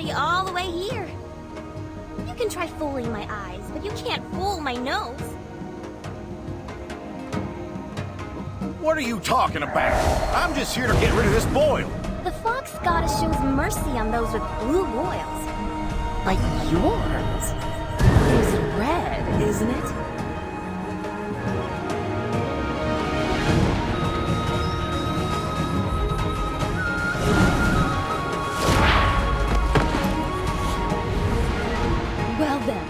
body all the way here. You can try fooling my eyes, but you can't fool my nose. What are you talking about? I'm just here to get rid of this boil. The fox goddess shows mercy on those with blue boils. But yours is red, isn't it? Well then.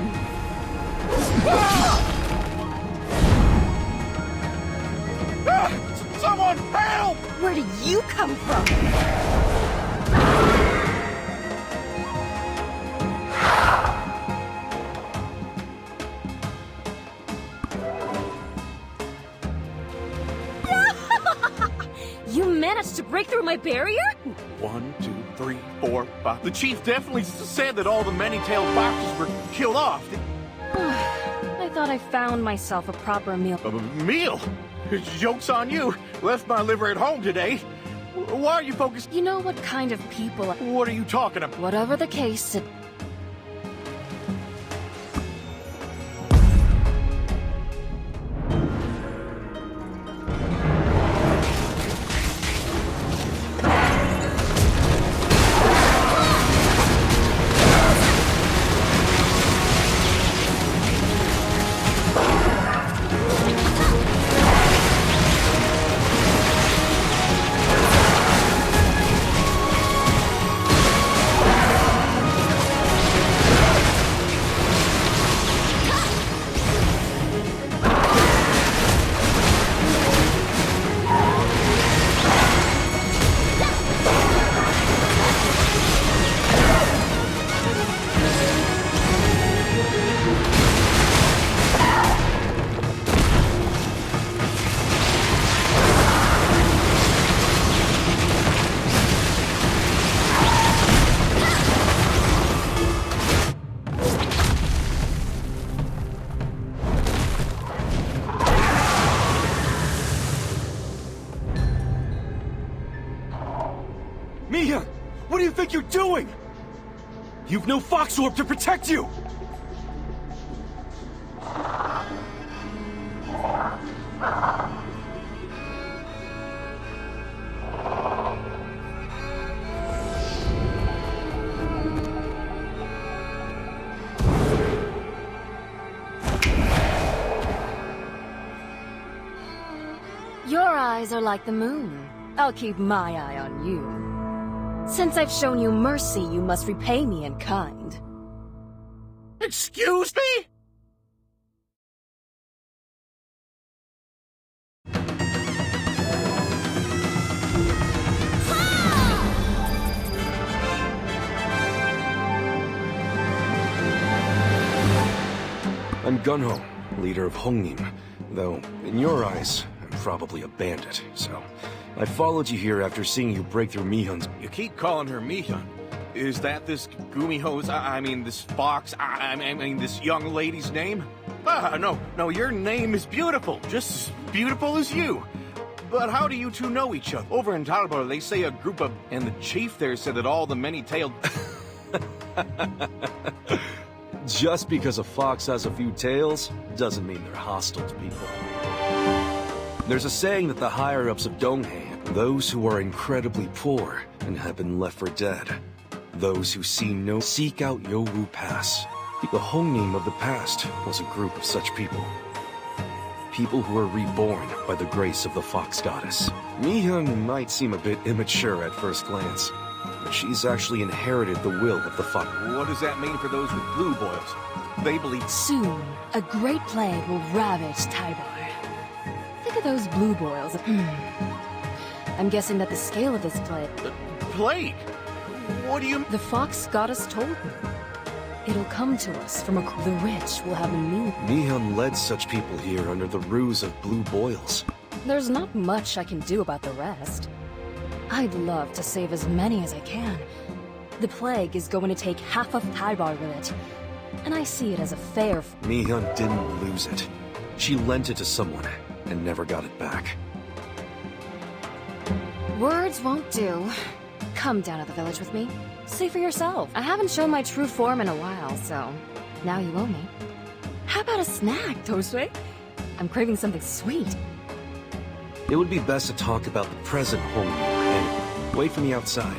Someone help! Where do you come from? You managed to break through my barrier? 1, 2, 3, 4, 5. The chief definitely said that all the many-tailed foxes were killed off. I thought I found myself a proper meal. A meal? Joke's on you. Left my liver at home today. Why are you focused? You know what kind of people... What are you talking about? Whatever the case, it... Mia! What do you think you're doing? You've no fox orb to protect you! Your eyes are like the moon. I'll keep my eye on you. Since I've shown you mercy, you must repay me in kind. Excuse me? I'm Gumiho, leader of Hongnim, though in your eyes, I'm probably a bandit, so I followed you here after seeing you break through Mihun's... You keep calling her Mihun. Is that this Gumiho's, I mean this fox, I mean this young lady's name? No, your name is beautiful, just as beautiful as you. But how do you two know each other? Over in Talbot, they say a group of... And the chief there said that all the many-tailed... Just because a fox has a few tails, doesn't mean they're hostile to people. There's a saying that the higher-ups of Donghae, those who are incredibly poor and have been left for dead, those who seek out Yowu Pass. The Hongnim of the past was a group of such people. People who are reborn by the grace of the fox goddess. Mihun might seem a bit immature at first glance, but she's actually inherited the will of the fox. What does that mean for those with blue boils? They believe... Soon, a great plague will ravage Taibar. Think of those blue boils. I'm guessing that the scale of this plague... Plague? What do you... The fox goddess told me. It'll come to us from the rich will have a meal. Mihun led such people here under the ruse of blue boils. There's not much I can do about the rest. I'd love to save as many as I can. The plague is going to take half of Taibar with it, and I see it as a fair... Mihun didn't lose it. She lent it to someone and never got it back. Words won't do. Come down to the village with me. See for yourself. I haven't shown my true form in a while, so now you owe me. How about a snack, Tosue? I'm craving something sweet. It would be best to talk about the present homie and wait for me outside.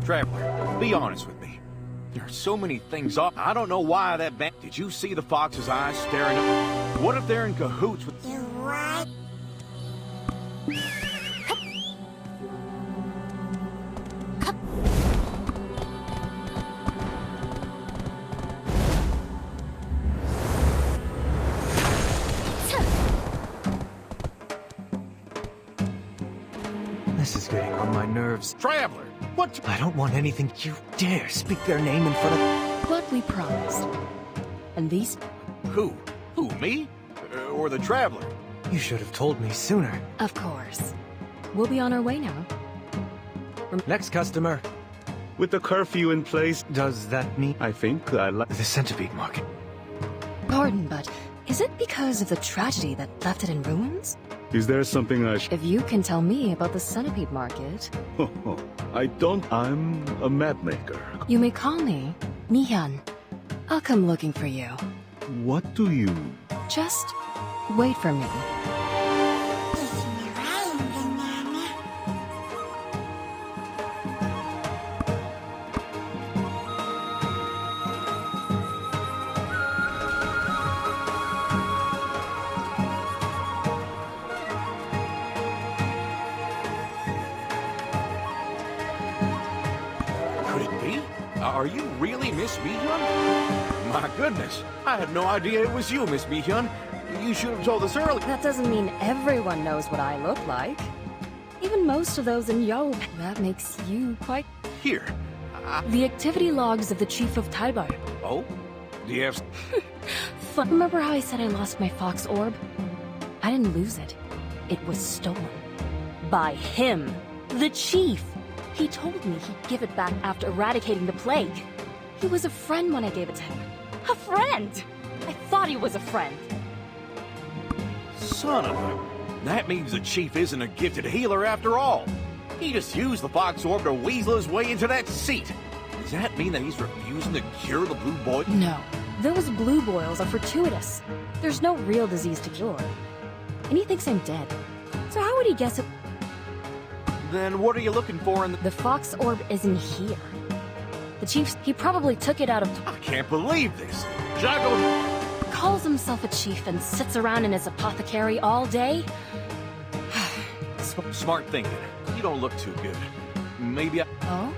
Traveler, be honest with me. There are so many things off. I don't know why that band. Did you see the fox's eyes staring at? What if they're in cahoots with? You what? This is getting on my nerves. Traveler, what? I don't want anything you dare speak their name in front of... But we promised. And these... Who? Who? Me? Or the traveler? You should have told me sooner. Of course. We'll be on our way now. Next customer. With the curfew in place, Does that mean I think I like... the centipede market? Pardon, but is it because of the tragedy that left it in ruins? Is there something I If you can tell me about the centipede market, I don't... I'm a map maker. you may call me Mihyun. I'll come looking for you. What do you... Just wait for me. Could it be? Are you really Miss Mihyun? My goodness, I had no idea it was you, Miss Mihyun. You should have told us earlier. That doesn't mean everyone knows what I look like. Even most of those in Yo. That makes you quite... Here. The activity logs of the Chief of Taibai. Oh? Do you have... Fun. Remember how I said I lost my fox orb? I didn't lose it. It was stolen. By him. The Chief. He told me he'd give it back after eradicating the plague. He was a friend when I gave it to him. A friend! I thought he was a friend. Son of a... That means the Chief isn't a gifted healer after all. He just used the Fox Orb to weasel his way into that seat. Does that mean that he's refusing to cure the blue boy? No. Those blue boils are fortuitous. There's no real disease to cure. And he thinks I'm dead. So how would he guess it? Then what are you looking for in the... The fox orb isn't here. The Chief, he probably took it out of... I can't believe this. Should I go... Calls himself a chief and sits around in his apothecary all day? Smart thinking. You don't look too good. Maybe I... Oh.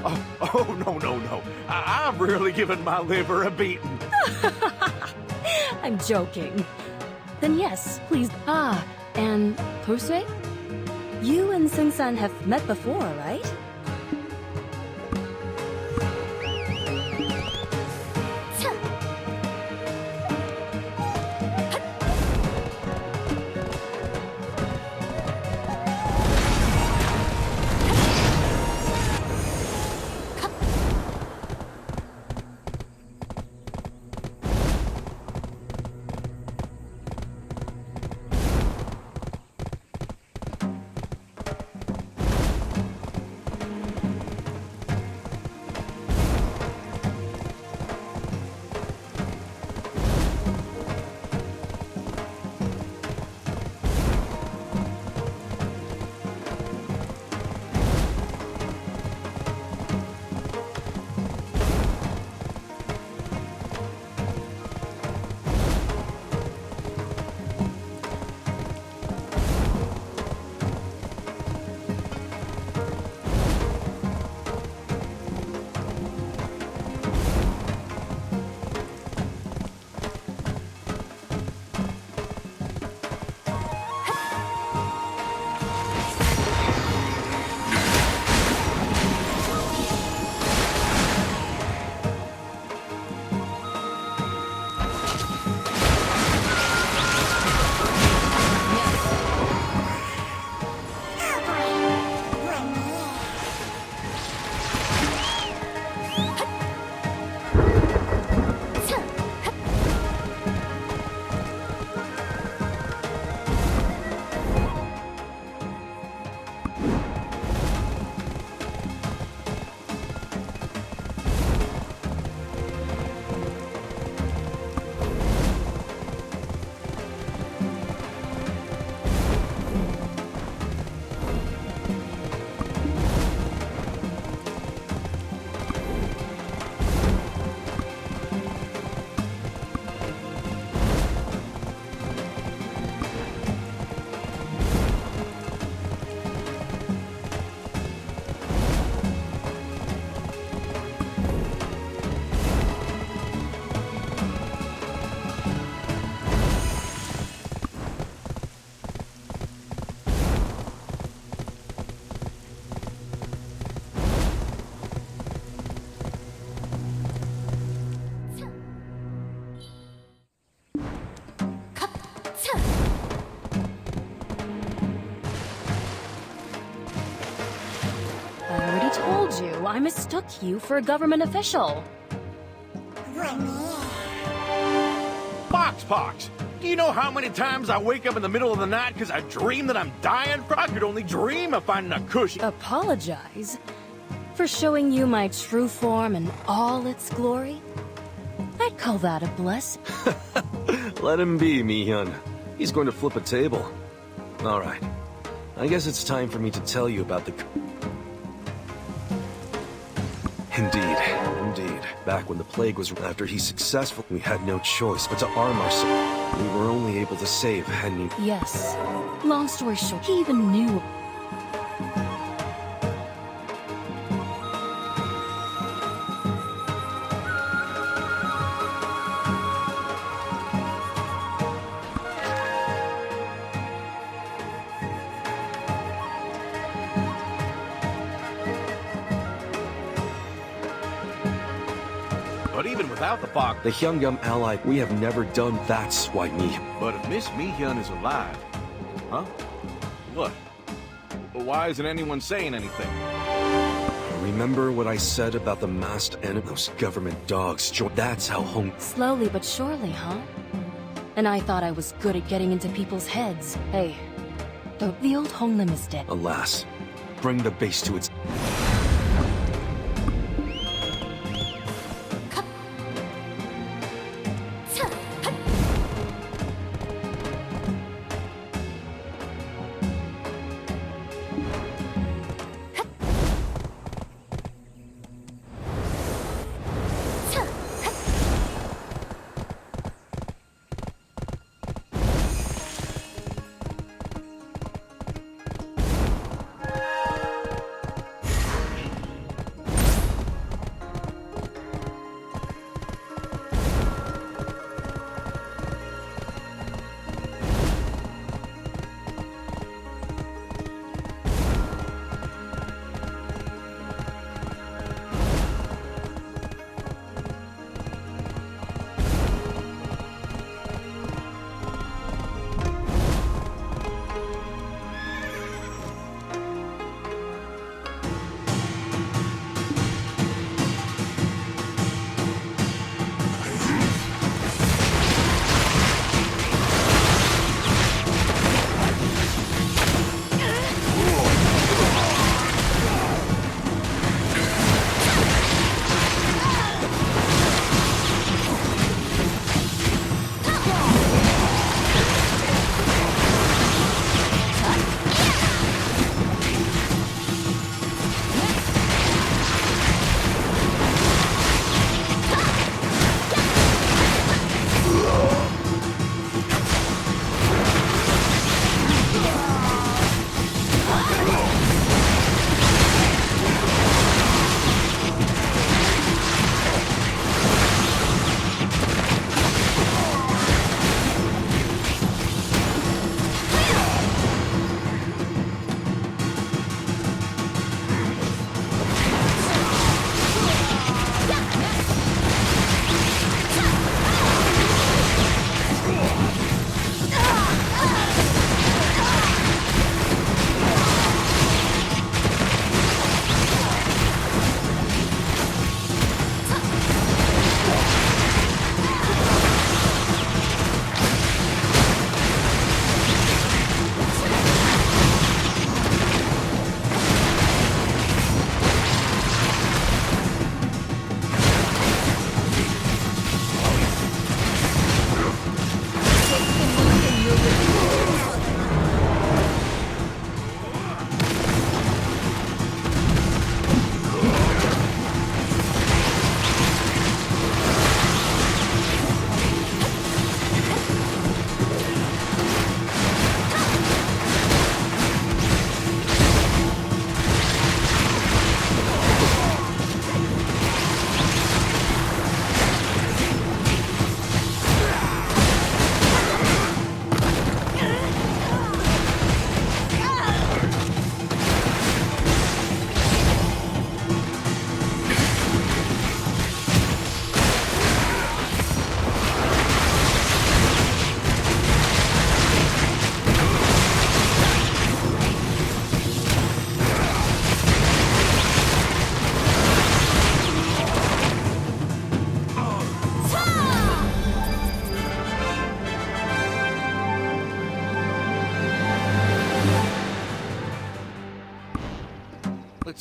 No. I'm really giving my liver a beating. I'm joking. Then yes, please. Ah, and Tosue? You and Sing-san have met before, right? I already told you, I mistook you for a government official. Fox! Do you know how many times I wake up in the middle of the night because I dream that I'm dying? I could only dream of finding a cushion. Apologize? For showing you my true form in all its glory? I'd call that a blessing. Let him be, Mihyun. He's going to flip a table. Alright. I guess it's time for me to tell you about the... Indeed. Back when the plague was after he's successful, we had no choice but to arm ourselves. We were only able to save Henry. Yes. Long story short, he even knew. But even without the Fox... The Hyungam ally, we have never done. That's why Mihyun. But if Miss Mihyun is alive... Huh? What? Well, why isn't anyone saying anything? Remember what I said about the masked enemy? Those government dogs. That's how Hong... Slowly but surely, huh? And I thought I was good at getting into people's heads. Hey, the old Honglim is dead. Alas, bring the base to its...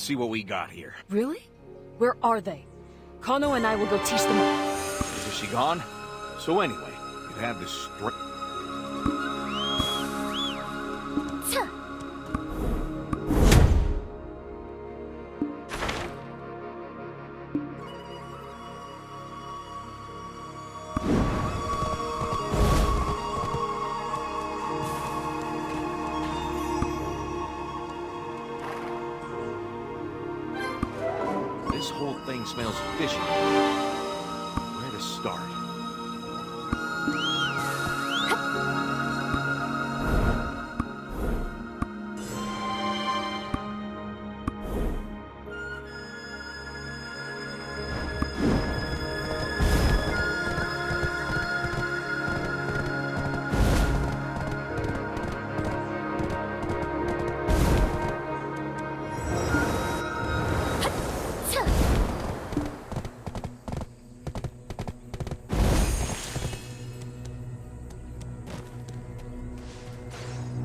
see what we got here. Really? Where are they? Kano and I will go teach them. Is she gone? So anyway, you had this straight. This whole thing smells fishy. Where to start?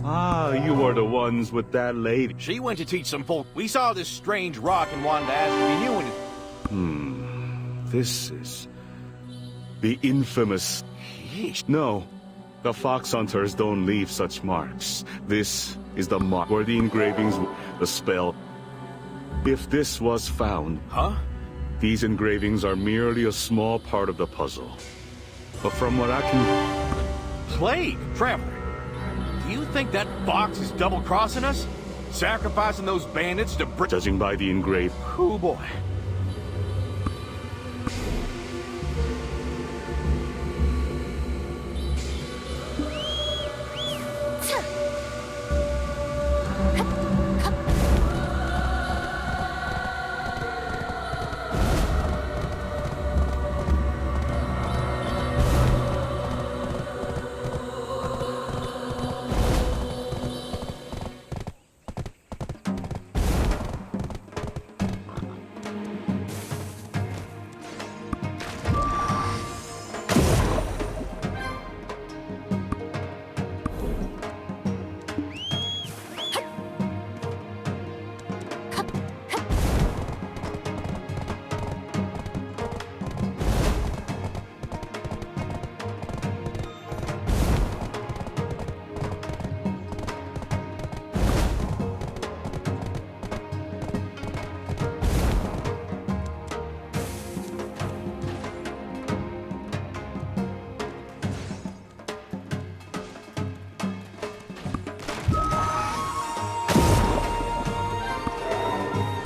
Ah, you are the ones with that lady. She went to teach some folk. We saw this strange rock and wanted to ask if he knew anything. This is... the infamous... Yeesh. No, the fox hunters don't leave such marks. This is the mark where the engravings... the spell... If this was found... Huh? These engravings are merely a small part of the puzzle. But from what I can... Plague, Traveler. Do you think that fox is double-crossing us? Sacrificing those bandits to Judging by the engraving... Oh boy.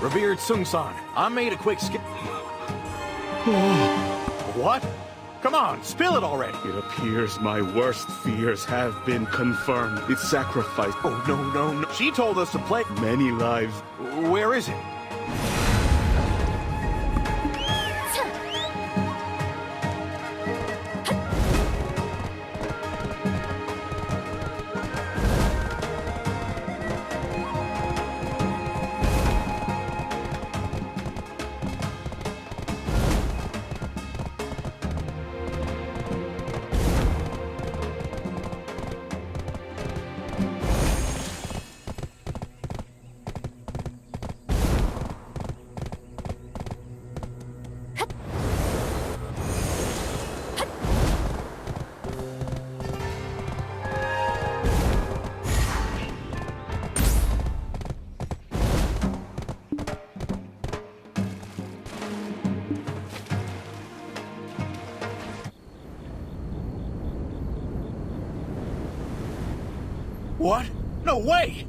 Revered Sung-san, I made a quick skip. What? Come on, spill it already. It appears my worst fears have been confirmed. It sacrificed Oh, no. She told us to play. many lives. Where is it? What? No way!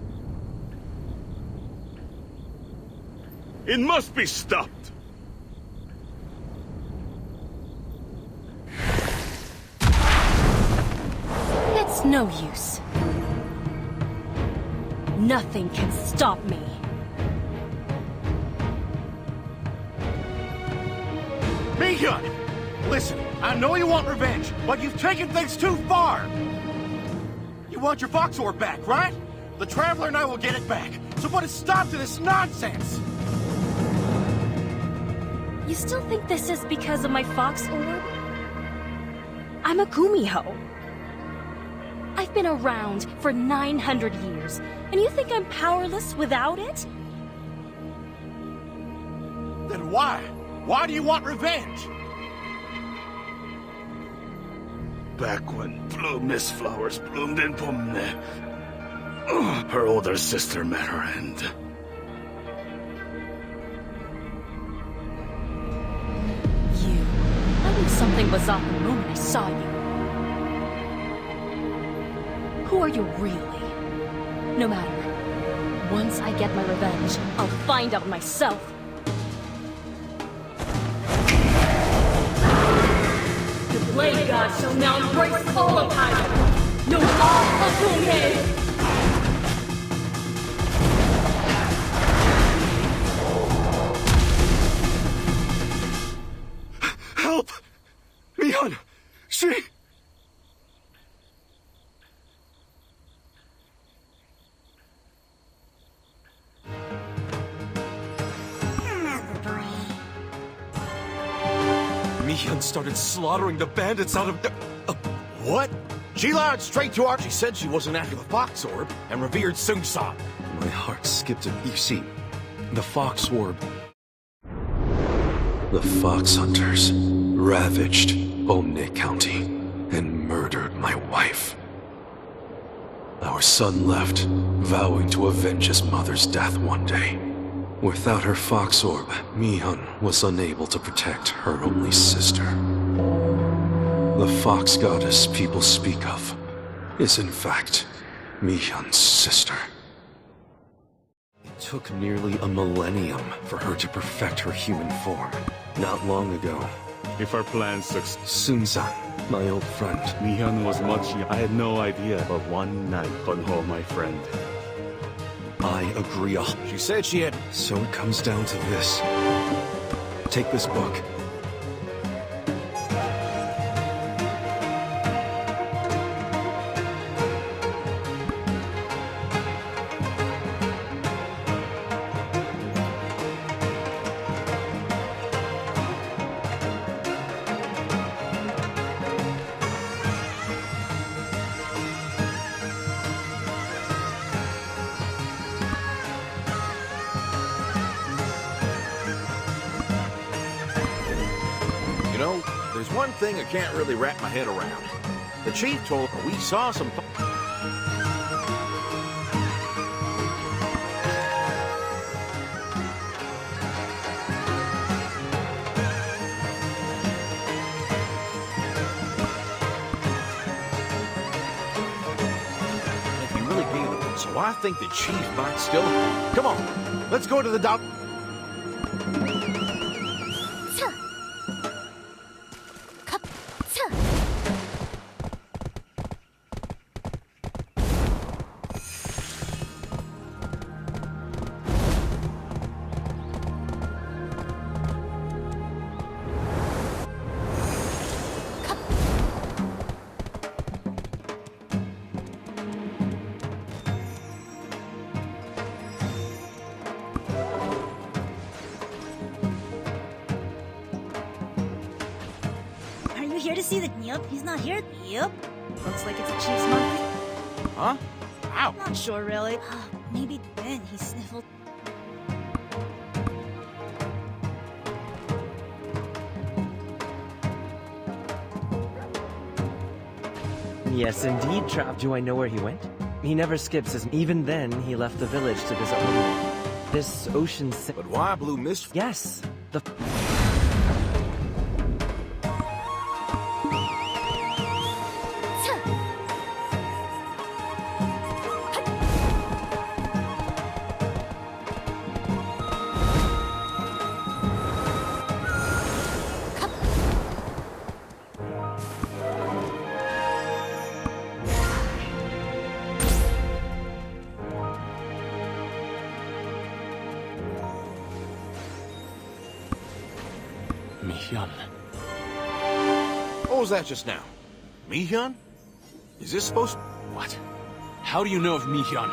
It must be stopped! It's no use. Nothing can stop me. Mihyun! Listen, I know you want revenge, but you've taken things too far! You want your Fox Orb back, right? The Traveler and I will get it back, so put a stop to this nonsense! You still think this is because of my Fox Orb? I'm a Gumiho. I've been around for 900 years, and you think I'm powerless without it? why? Why do you want revenge? Back when blue mist flowers bloomed in Pumne, her older sister met her end. You. I knew something was off the moment I saw you. Who are you really? No matter. Once I get my revenge, I'll find out myself. The Blade God shall now embrace all of Hyrule. No all of Gumiho! Help! Mion! She... Mion started slaughtering the bandits out of the... What? She lied straight to our... She said she wasn't after the Fox Orb and revered Sungsang. My heart skipped a... You see, the Fox Orb... The Fox Hunters ravaged Omne County and murdered my wife. Our son left, vowing to avenge his mother's death one day. Without her Fox Orb, Mion was unable to protect her only sister. The Fox Goddess people speak of is in fact Mion's sister. It took nearly a millennium for her to perfect her human form. Not long ago, If our plans succeed, Sungsang, my old friend, Mihan was much young. I had no idea, but one night, Gumiho, my friend. I agree. She said she had... So it comes down to this. Take this book. You know, there's one thing I can't really wrap my head around. The chief told her we saw some... If you really gave it, so I think the chief might still... Come on, let's go to the doc... Are you here to see the... Yup, he's not here. Yup. Looks like it's the chief's monthly. Huh? Ow. Not sure, really. Maybe then he sniffled... Yes, indeed, Trav. Do I know where he went? He never skips his... Even then, he left the village to visit Omni. This ocean... But why Blue Mist? Yes, the... Mion. What was that just now? Mihyun? Is this supposed... What? How do you know of Mihyun?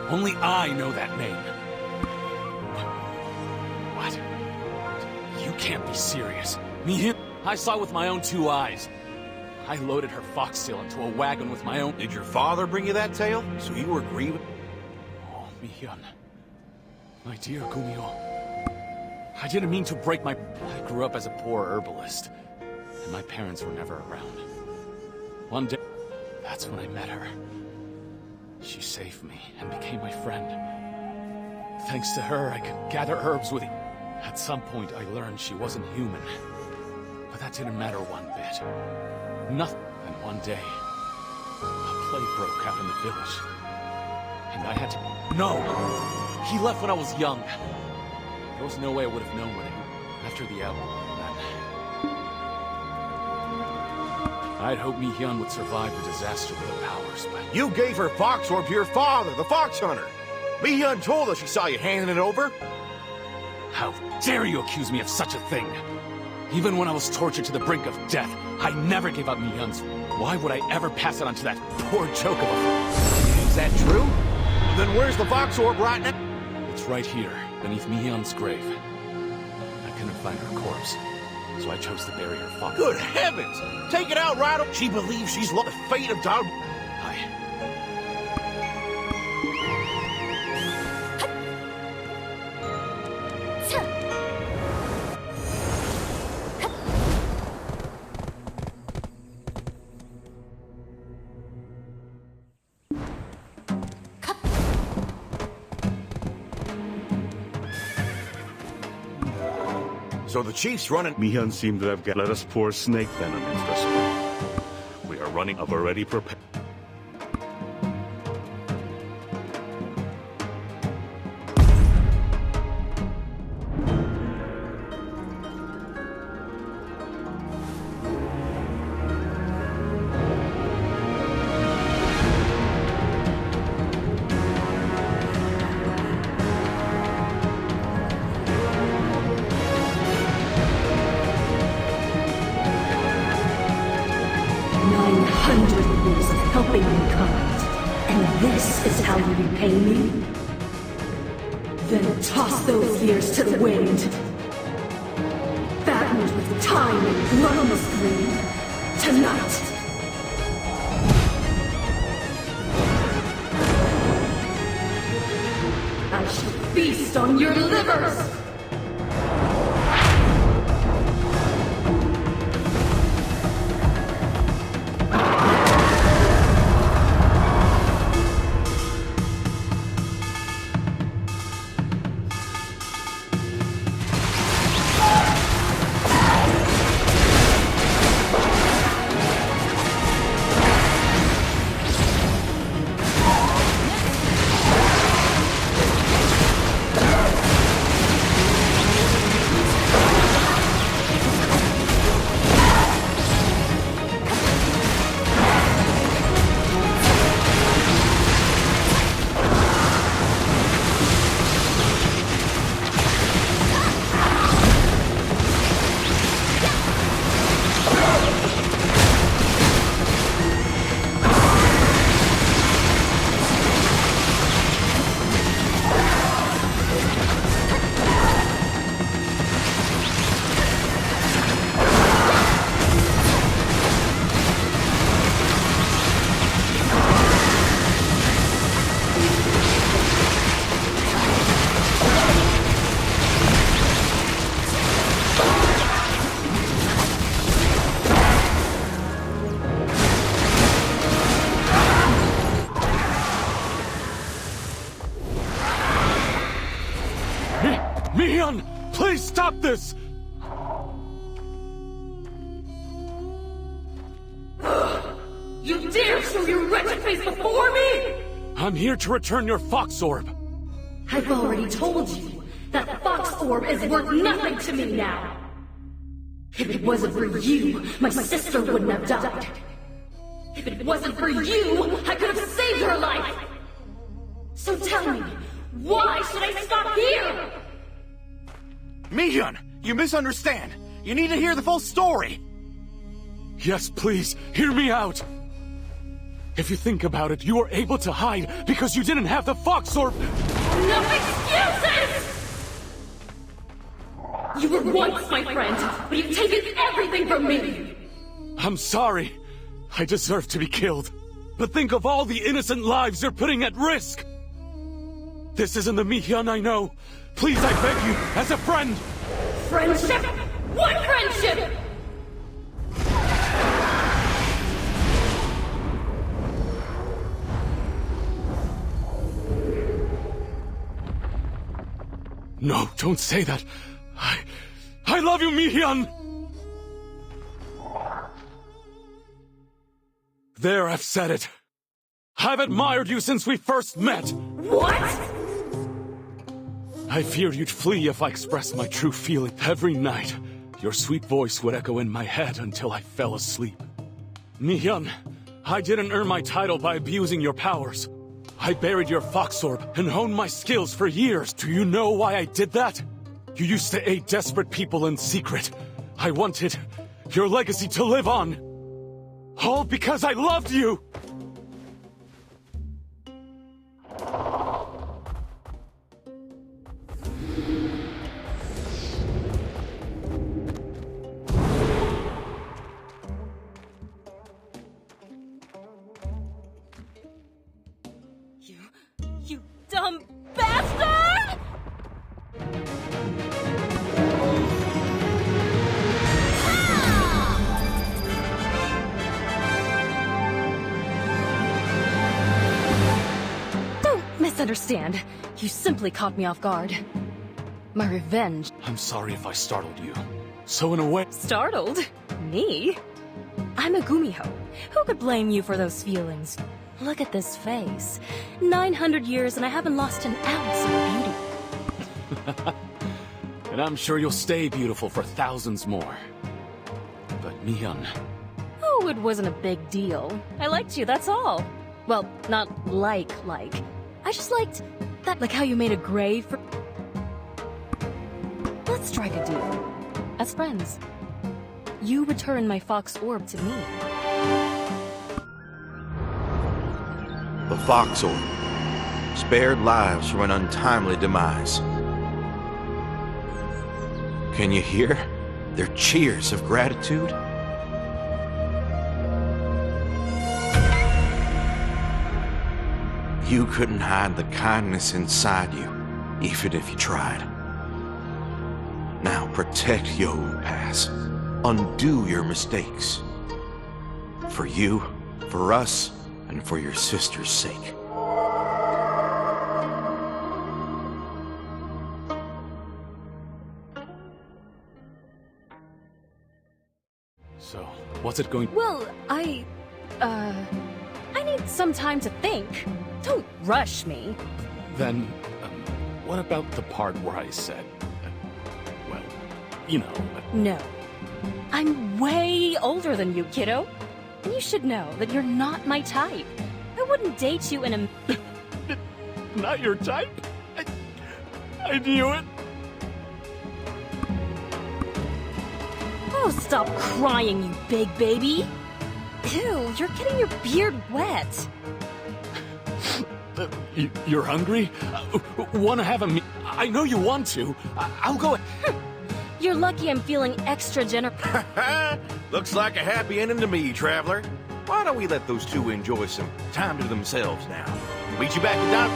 Only I know that name. What? You can't be serious. Mihyun? I saw with my own 2 eyes. I loaded her foxtail into a wagon with my own... Did your father bring you that tale? So you were grieving? Oh, Mihyun. My dear Gumiho. I didn't mean to break my... I grew up as a poor herbalist, and my parents were never around. One day, that's when I met her. She saved me and became my friend. Thanks to her, I could gather herbs with... At some point, I learned she wasn't human. But that didn't matter one bit. Nothing. And one day, a plague broke out in the village. And I had to... No! He left when I was young. There was no way I would have known what it... After the outbreak, I'd hoped Mi-hyun would survive the disaster with her powers, but... You gave her fox orb to your father, the fox hunter. Mi-hyun told us she saw you handing it over. How dare you accuse me of such a thing? Even when I was tortured to the brink of death, I never gave up Mi-hyun's... Why would I ever pass it on to that poor joke of a... Is that true? Then where's the fox orb right now? It's right here, beneath Mi-hyun's grave. I couldn't find her corpse, so I chose to bury her fox. Good heavens! Take it out right up. She believes she's the fate of Dog. So the chief's running. Mi-hyun seemed to have let us pour snake venom into the spring. We are running up already prepared. Helping mankind, and this is how you repay me? Then toss those years to the wind. Fattened with time and blood must bleed. Tonight. I shall feast on your livers! Mi-hyun! Please stop this! You dare show your wretched face before me? I'm here to return your fox orb. I've already told you that fox orb is worth nothing to me now. If it wasn't for you, my sister wouldn't have died. If it wasn't for you, I could have saved her life. So tell me, why should I stop here? Mi-hyun, you misunderstand. You need to hear the full story. Yes, please, hear me out. If you think about it, you were able to hide because you didn't have the fox orb. No excuses! You were once my friend, but you've taken everything from me. I'm sorry. I deserve to be killed. But think of all the innocent lives you're putting at risk. This isn't the Mi-hyun I know. Please, I beg you, as a friend. friendship? What friendship? No, don't say that. I love you, Mihyun! There, I've said it. I've admired you since we first met. What? I feared you'd flee if I expressed my true feeling. Every night, your sweet voice would echo in my head until I fell asleep. Mihyun, I didn't earn my title by abusing your powers. I buried your fox orb and honed my skills for years. Do you know why I did that? You used to aid desperate people in secret. I wanted your legacy to live on. All because I loved you! You dumb bastard! Don't misunderstand. You simply caught me off guard. My revenge. I'm sorry if I startled you. So in a way... Startled? Me? I'm a Gumiho. Who could blame you for those feelings? Look at this face. 900 years and I haven't lost an ounce of beauty. And I'm sure you'll stay beautiful for thousands more. But Mihyun... Oh, it wasn't a big deal. I liked you, that's all. Well, not like. I just liked that, like how you made a grave for... Let's strike a deal. As friends. You return my fox orb to me. The fox orb spared lives from an untimely demise. Can you hear their cheers of gratitude? You couldn't hide the kindness inside you, even if you tried. Now protect Yohu Pass. Undo your mistakes. For you, for us, and for your sister's sake. So, what's it going... Well, I need some time to think. Don't rush me. Then, what about the part where I said... well, you know... No. I'm way older than you, kiddo. And you should know that you're not my type. I wouldn't date you in a... Not your type? I knew it. Oh, stop crying, you big baby. Ew, you're getting your beard wet. You're hungry? Wanna have a meal? I know you want to. I'll go... You're lucky I'm feeling extra generous. Looks like a happy ending to me, traveler. Why don't we let those two enjoy some time to themselves now? Meet you back at down.